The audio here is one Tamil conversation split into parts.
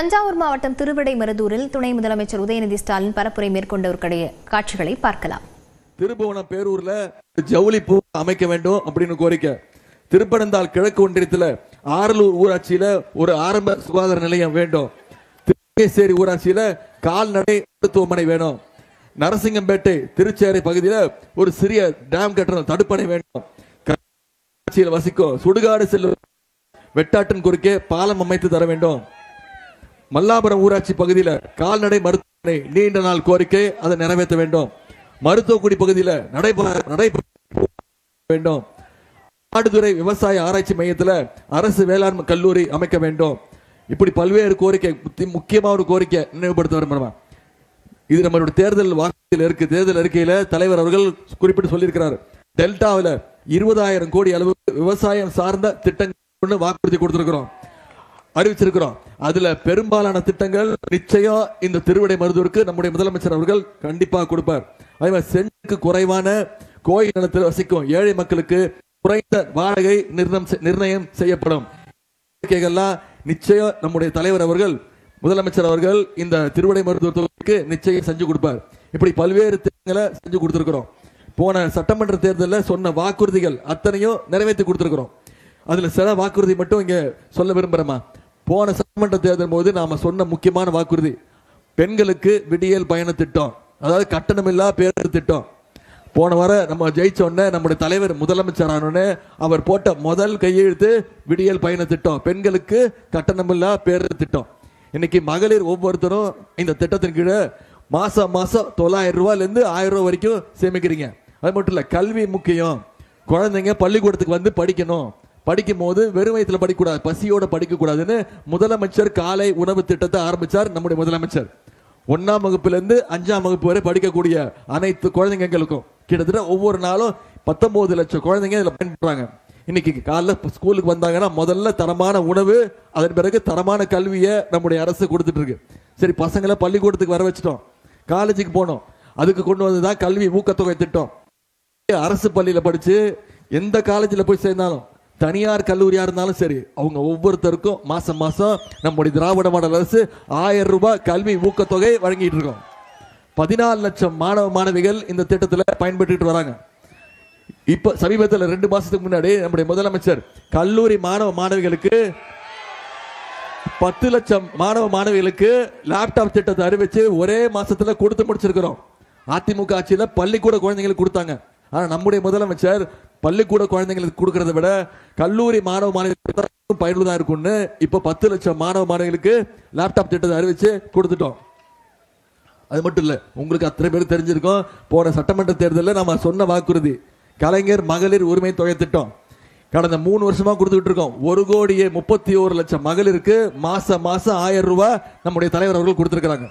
தஞ்சாவூர் மாவட்டம் திருவிடைமருதூரில் துணை முதலமைச்சர் உதயநிதி ஸ்டாலின் பரப்புரை மேற்கொண்டவருடைய காட்சிகளை பார்க்கலாம். திருபுவனம் பேரூர்ல ஜவுளி பூ அமைக்க வேண்டும் அப்படின்னு கோரிக்கை. திருப்பனந்தாள் கிழக்கு ஒன்றியத்தில் ஆரலூர் ஊராட்சியில ஒரு ஆரம்ப சுகாதார நிலையம் வேண்டும். திருச்சேரி ஊராட்சியில கால்நடை மருத்துவமனை வேணும். நரசிங்கம்பேட்டை திருச்சேரி பகுதியில் ஒரு சிறிய டேம் கட்டணம் தடுப்பணை வேண்டும். வசிக்கும் சுடுகாடு செல்லும் வெட்டாற்றின் குறுக்கே பாலம் அமைத்து தர வேண்டும். மல்லாபுரம் ஊராட்சி பகுதியில் கால்நடை மருத்துவமனை நீண்ட நாள் கோரிக்கை, அதை நிறைவேற்ற வேண்டும். மருத்துவக்குடி பகுதியில் நடைபெற வேண்டும். ஆடுதுறை விவசாய ஆராய்ச்சி மையத்தில் அரசு வேளாண் கல்லூரி அமைக்க வேண்டும். இப்படி பல்வேறு கோரிக்கை, முக்கியமான ஒரு கோரிக்கை நினைவுபடுத்த விரும்புகிறோம். இது நம்மளுடைய தேர்தல் வாக்குறுதியில் இருக்கு. தேர்தல் அறிக்கையில தலைவர் அவர்கள் குறிப்பிட்டு சொல்லியிருக்கிறார். டெல்டாவில் 20,000 கோடி அளவு விவசாயம் சார்ந்த திட்டங்கள் வாக்குறுதி கொடுத்திருக்கிறோம், அறிவிச்சிருக்கிறோம். அதுல பெரும்பாலான திட்டங்கள் நிச்சயம் இந்த திருவிடைமருதூருக்கு நம்முடைய முதலமைச்சர் அவர்கள் கண்டிப்பாக கொடுப்பார். அதே மாதிரி சென்ட்டுக்கு குறைவான கோயில் நிலத்தில் வசிக்கும் ஏழை மக்களுக்கு குறைந்த வாடகை நிர்ணயம் செய்யப்படும். நிச்சயம் நம்முடைய தலைவர் அவர்கள் முதலமைச்சர் அவர்கள் இந்த திருவிடைமருதூர் தொகுதிக்கு நிச்சயம் செஞ்சு கொடுப்பார். இப்படி பல்வேறு திட்டங்களை செஞ்சு கொடுத்திருக்கிறோம். போன சட்டமன்ற தேர்தலில் சொன்ன வாக்குறுதிகள் அத்தனையும் நிறைவேற்றி கொடுத்திருக்கிறோம். அதுல சில வாக்குறுதி மட்டும் இங்க சொல்ல விரும்புறேமா. போன சட்டமன்ற தேர்தல் போது நாம சொன்ன முக்கியமான வாக்குறுதி பெண்களுக்கு விடியல் பயண திட்டம், அதாவது கட்டணமில்லா பேருந்து திட்டம். போன வாரம் நம்ம ஜெயிச்சோன்ன நம்முடைய தலைவர் முதலமைச்சர் ஆனோன்னு அவர் போட்ட முதல் கையெழுத்து விடியல் பயண திட்டம், பெண்களுக்கு கட்டணமில்லா பேருந்து திட்டம். இன்னைக்கு மகளிர் ஒவ்வொருத்தரும் இந்த திட்டத்தின் கீழே மாசம் 900 ரூபாயிலிருந்து 1000 ரூபாய் வரைக்கும் சேமிக்கிறீங்க. அது மட்டும் இல்ல, கல்வி முக்கியம். குழந்தைங்க பள்ளிக்கூடத்துக்கு வந்து படிக்கணும். படிக்கும் போது வெறும் வயிற்றுல படிக்கக்கூடாது, பசியோட படிக்க கூடாதுன்னு முதலமைச்சர் காலை உணவு திட்டத்தை ஆரம்பிச்சார். நம்முடைய முதலமைச்சர் 1ஆம் வகுப்பிலிருந்து 5ஆம் வகுப்பு வரை படிக்கக்கூடிய அனைத்து குழந்தைங்களுக்கும் கிட்டத்தட்ட ஒவ்வொரு நாளும் 19 லட்சம் குழந்தைங்க இதில் பயன்படுறாங்க. இன்னைக்கு காலைல ஸ்கூலுக்கு வந்தாங்கன்னா முதல்ல தரமான உணவு, அதன் பிறகு தரமான கல்வியை நம்முடைய அரசு கொடுத்துட்டு இருக்கு. சரி, பசங்களை பள்ளிக்கூடத்துக்கு வர வச்சுட்டோம், காலேஜுக்கு போனோம். அதுக்கு கொண்டு வந்ததுதான் கல்வி ஊக்கத்தொகை திட்டம். அரசு பள்ளியில படிச்சு எந்த காலேஜில் போய் சேர்ந்தாலும், தனியார் கல்லூரியா இருந்தாலும் சரி, அவங்க ஒவ்வொருத்தருக்கும் மாசம் மாசம் நம்முடைய திராவிட மாடல் அரசு 1000 ரூபாய் கல்வி ஊக்கத்தொகை வழங்கிட்டு இருக்கோம். 14 லட்சம் மாணவ மாணவிகள் இந்த திட்டத்தில் பயன்பெற்று வராங்க. இப்ப சமீபத்தில் 2 மாசத்துக்கு முன்னாடி நம்முடைய முதலமைச்சர் கல்லூரி மாணவ மாணவிகளுக்கு 10 லட்சம் மாணவ மாணவிகளுக்கு லேப்டாப் திட்டத்தை அறிவிச்சு ஒரே மாசத்துல கொடுத்து முடிச்சிருக்கிறோம். அதிமுக ஆட்சியில பள்ளிக்கூட குழந்தைங்களுக்கு கொடுத்தாங்க. ஆனா நம்முடைய முதலமைச்சர் பள்ளிக்கூட குழந்தைங்களுக்கு கொடுக்கறத விட கல்லூரி மாணவ மாணவிகளுக்கு பயனுள்ளதா இருக்கும்னு இப்ப 10 லட்சம் மாணவ மாணவிகளுக்கு லேப்டாப் திட்டத்தை அறிவிச்சு கொடுத்துட்டோம். அது மட்டும் இல்ல, உங்களுக்கு அத்தனை பேர் தெரிஞ்சிருக்கும், போன சட்டமன்ற தேர்தலில் நம்ம சொன்ன வாக்குறுதி கலைஞர் மகளிர் உரிமை தொகை திட்டம் கடந்த 3 வருஷமா கொடுத்துட்டு இருக்கோம். 1,31,00,000 மகளிருக்கு மாசம் 1000 ரூபாய் நம்முடைய தலைவர் அவர்கள் கொடுத்திருக்கிறாங்க.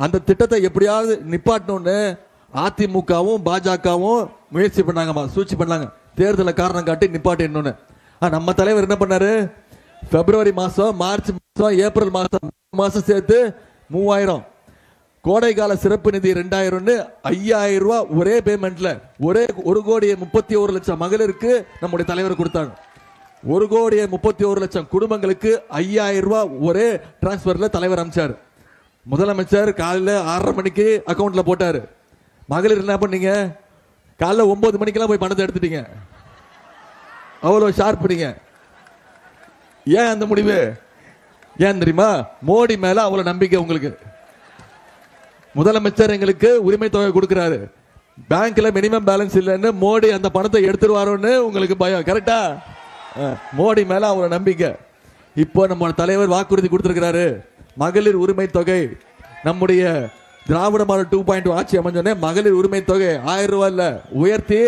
அந்த திட்டத்தை எப்படியாவது நிப்பாட்டணும்னு அதிமுகவும் பாஜகவும் முயற்சி பண்ணாங்க, சூழ்ச்சி பண்ணாங்க. தேர்தலை காரணம் காட்டி நிப்பாட்டணும்னு. நம்ம தலைவர் என்ன பண்ணாரு, பிப்ரவரி மாசம், மார்ச் மாசம், ஏப்ரல் மாசம் சேர்த்து 3000, கோடைக்கால சிறப்பு நிதி 2000, 5000 ரூபாய் ஒரே பேமெண்ட்ல 1,31,00,000 மகளிருக்கு நம்முடைய தலைவர் கொடுத்தாங்க. 1,31,00,000 குடும்பங்களுக்கு 5000 ரூபாய் ஒரே டிரான்ஸ்பர்ல தலைவர் அமைச்சார். முதலமைச்சர் காலையில 6:30 மணிக்கு அக்கௌண்ட்ல போட்டாரு. மகளிர் என்ன பண்ணீங்க, காலைல 9 மணிக்கெல்லாம் போய் பணத்தை எடுத்துட்டீங்க. அவ்வளவு ஷார்ப் பண்ணீங்க. ஏன் அந்த முடிவு? ஏன் தெரியுமா? மோடி மேல அவ்வளவு நம்பிக்கை உங்களுக்கு. முதலமைச்சர் எங்களுக்கு உரிமை தொகை கொடுக்கிறாரு, பேங்க்ல மினிமம் பேலன்ஸ் இல்லைன்னு மோடி அந்த பணத்தை எடுத்துருவாரோன்னு உங்களுக்கு பயம். கரெக்டா? மோடி மேல அவ்வளவு நம்பிக்கை. இப்போ நம்ம தலைவர் வாக்குறுதி கொடுத்திருக்கிறாரு, மகளிர் உரிமை தொகை நம்முடைய திராவிட மாடல் 2.0 ஆட்சி அமைஞ்சோடனே மகளிர் உரிமை தொகை 1000 ரூபாய் இல்ல, உயர்த்தி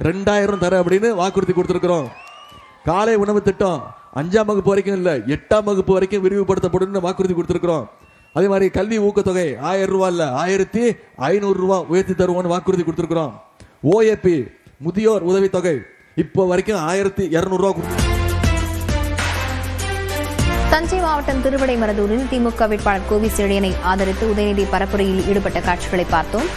2000 தர அப்படின்னு வாக்குறுதி கொடுத்திருக்கிறோம். காலை உணவு திட்டம் 5ஆம் வகுப்பு வரைக்கும் இல்ல, 8ஆம் வகுப்பு வரைக்கும் விரிவுபடுத்தப்படும் வாக்குறுதி கொடுத்திருக்கிறோம். அதே மாதிரி கல்வி ஊக்கத்தொகை 1000 ரூபாய் இல்ல, 1500 ரூபாய் உயர்த்தி தருவோம்னு வாக்குறுதி கொடுத்திருக்கிறோம். ஓஏபி முதியோர் உதவி தொகை இப்போ வரைக்கும் 1200 ரூபாய். தஞ்சை மாவட்டம் திருவிடைமருதூரில் திமுக வேட்பாளர் கோவி செழியனை ஆதரித்து உதயநிதி பரப்புரையில் ஈடுபட்ட காட்சிகளை பார்த்தோம்.